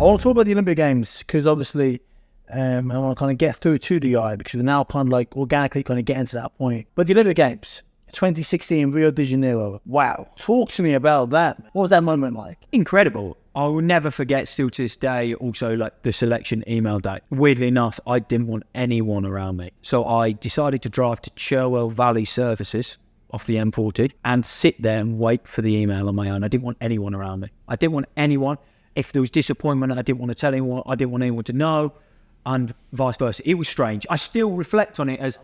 I want to talk about the Olympic Games because obviously I want to kind of get through to the eye because we're now kind of like organically kind of getting to that point. But the Olympic Games, 2016 Rio de Janeiro. Wow. Talk to me about that. What was that moment like? Incredible. I will never forget, still to this day, also like the selection email day. Weirdly enough, I didn't want anyone around me. So I decided to drive to Cherwell Valley Services off the M40 and sit there and wait for the email on my own. I didn't want anyone around me. I didn't want anyone. If there was disappointment, I didn't want to tell anyone. I didn't want anyone to know, and vice versa. It was strange. I still reflect on it as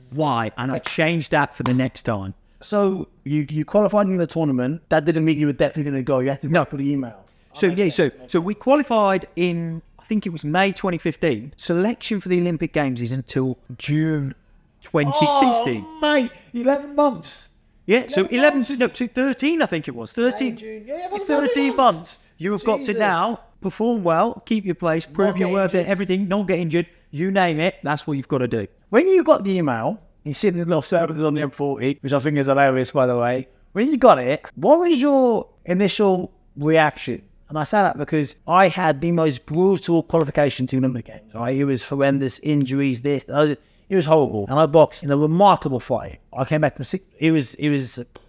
why, and I changed that for the next time. So you qualified in the tournament. That didn't mean you were definitely going to go. You had to go for the email. So we qualified in, I think it was May 2015. Selection for the Olympic Games is until June 2016. Oh, mate, 11 months. Yeah, so 13 I think it was. 13 months. You have got to now perform well, keep your place, prove you're worth it, everything, not get injured, you name it, that's what you've got to do. When you got the email, you sit in the little services on the M40, which I think is hilarious, by the way. When you got it, what was your initial reaction? And I say that because I had the most brutal qualification to Olympic Games, right? It was horrendous, injuries, this, it was horrible. And I boxed in a remarkable fight. I came back from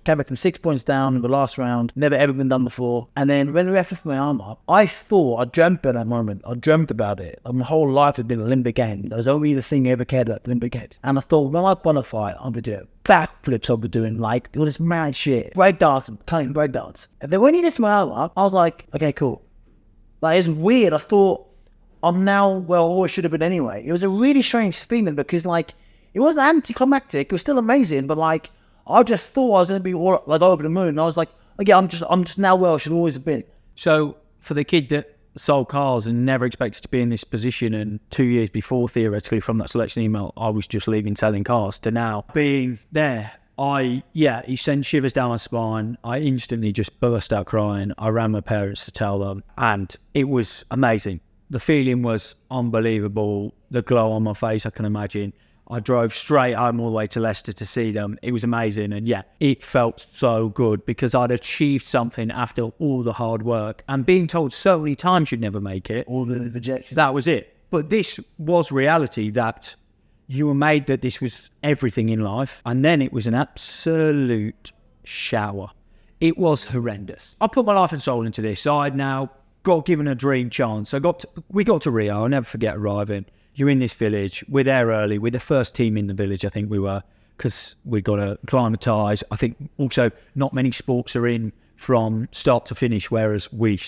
came back from 6 points down in the last round. Never ever been done before. And then when the ref lifted my arm up, I dreamt at that moment. I dreamt about it. My whole life had been Olympic Games. That was only the thing I ever cared about, Olympic Games. And I thought, when I qualify, I'm going to do backflips. I'll be doing like all this mad shit. Breakdance, cutting breakdance. And then when he lifted my arm up, I was like, okay, cool. Like, it's weird. I thought, I'm now where I always should have been anyway. It was a really strange feeling because, like, it wasn't anticlimactic. It was still amazing, but, like, I just thought I was going to be all, like, over the moon. And I was like, okay, I'm just now where I should always have been. So, for the kid that sold cars and never expects to be in this position, and 2 years before, theoretically, from that selection email, I was just leaving selling cars, to now being there. He sent shivers down my spine. I instantly just burst out crying. I ran my parents to tell them, and it was amazing. The feeling was unbelievable. The glow on my face, I can imagine. I drove straight home all the way to Leicester to see them. It was amazing. And yeah, it felt so good because I'd achieved something after all the hard work and being told so many times you'd never make it. All the rejections. That was it. But this was reality, that you were made that this was everything in life. And then it was an absolute shower. It was horrendous. I put my life and soul into this. I'd now got given a dream chance. We got to Rio. I'll never forget arriving. You're in this village. We're there early. We're the first team in the village, I think we were, because we got to acclimatise. I think also not many sports are in from start to finish, whereas we,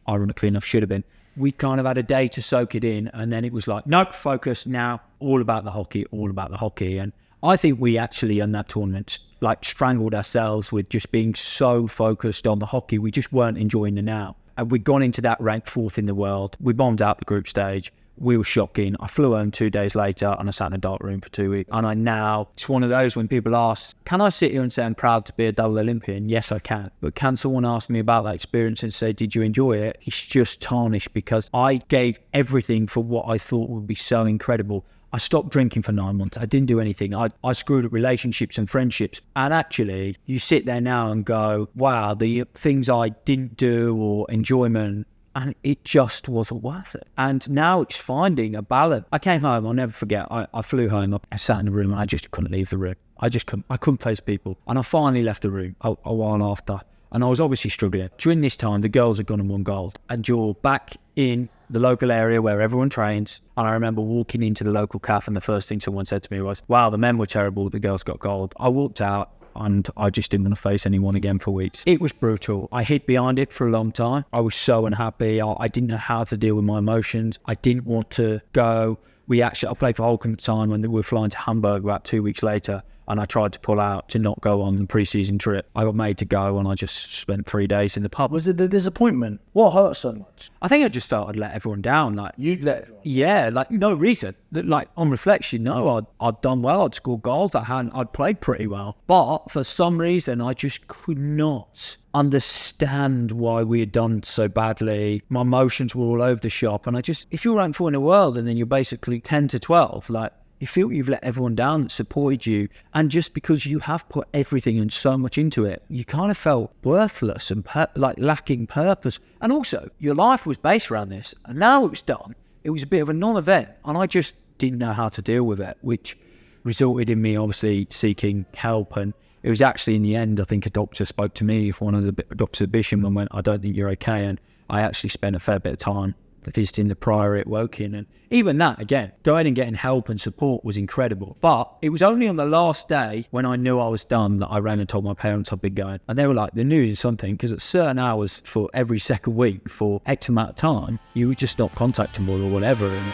ironically enough, should have been. We kind of had a day to soak it in, and then it was like, nope, focus now, all about the hockey. And I think we actually, in that tournament, like strangled ourselves with just being so focused on the hockey. We just weren't enjoying the now. And we'd gone into that ranked fourth in the world. We bombed out the group stage. We were shocking. I flew home 2 days later and I sat in a dark room for 2 weeks. And it's one of those when people ask, can I sit here and say I'm proud to be a double Olympian? Yes, I can. But can someone ask me about that experience and say, did you enjoy it? It's just tarnished because I gave everything for what I thought would be so incredible. I stopped drinking for 9 months. I didn't do anything. I screwed up relationships and friendships. And actually, you sit there now and go, wow, the things I didn't do or enjoyment, and it just wasn't worth it. And now it's finding a balance. I came home, I'll never forget, I flew home, I sat in the room and I just couldn't leave the room. I couldn't face people. And I finally left the room a while after. And I was obviously struggling. During this time, the girls had gone and won gold. And you're back in the local area where everyone trains. And I remember walking into the local cafe and the first thing someone said to me was, wow, the men were terrible, the girls got gold. I walked out and I just didn't want to face anyone again for weeks. It was brutal. I hid behind it for a long time. I was so unhappy. I didn't know how to deal with my emotions. I didn't want to go. I played for Holcomb at the time when we were flying to Hamburg about 2 weeks later. And I tried to pull out to not go on the pre-season trip. I got made to go and I just spent 3 days in the pub. Was it the disappointment? What hurt so much? I think I just thought I'd let everyone down. Like, you'd let everyone down? Yeah, like no reason. Like on reflection, no, I'd done well. I'd scored goals. I'd played pretty well. But for some reason, I just could not understand why we had done so badly. My emotions were all over the shop. And if you're ranked 4 in the world and then you're basically 10 to 12, like, You feel you've let everyone down that supported you. And just because you have put everything and so much into it, you kind of felt worthless and like lacking purpose. And also, your life was based around this. And now it was done. It was a bit of a non-event. And I just didn't know how to deal with it, which resulted in me obviously seeking help. And it was actually in the end, I think a doctor spoke to me, one of the doctors at Bisham, and went, I don't think you're okay. And I actually spent a fair bit of time visiting the Priory at Woking. And even that, again, going and getting help and support was incredible. But it was only on the last day when I knew I was done that I ran and told my parents I'd been going. And they were like, they knew something, because at certain hours for every second week for X amount of time, you would just not contact them or whatever. And